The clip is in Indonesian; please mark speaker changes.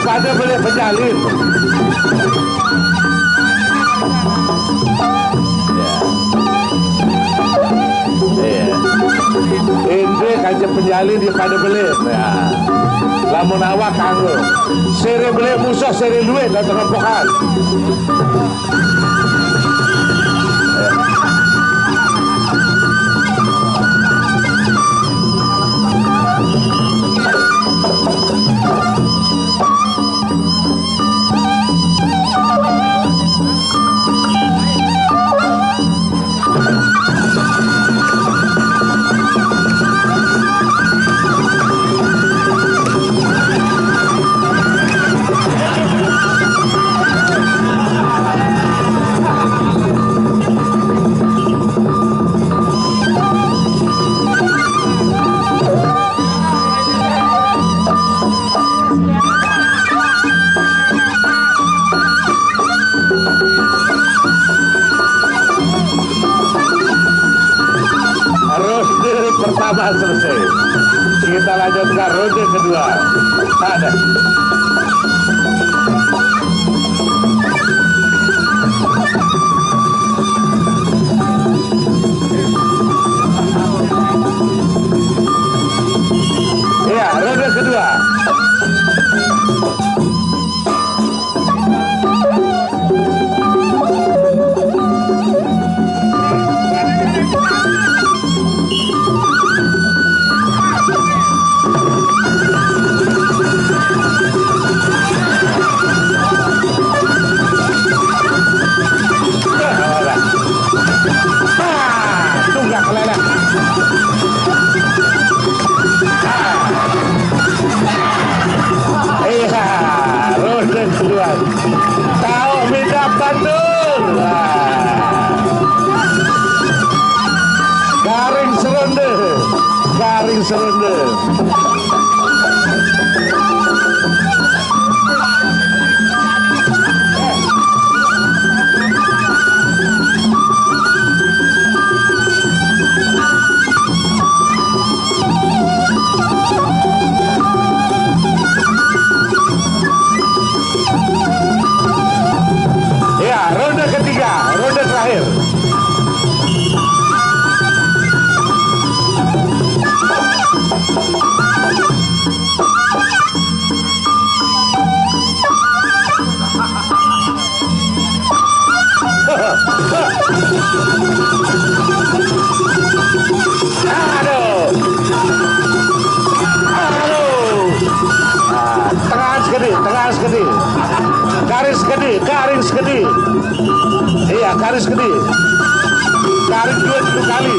Speaker 1: pada beli penyalin. Ini kaca penyalin di pada beli. Lamun awak kanggo sere beli musuh sere duit dan terempokan. Pertama selesai. Kita lanjutkan ronde kedua. Ada. Iya, ronde kedua. Tahu minta Bandung. Garing seronde. Garing seronde. Ronde ketiga, ronde terakhir. Aduh. Tengah segede. Garis gede. Iya, garis gede. Garis 20 kali.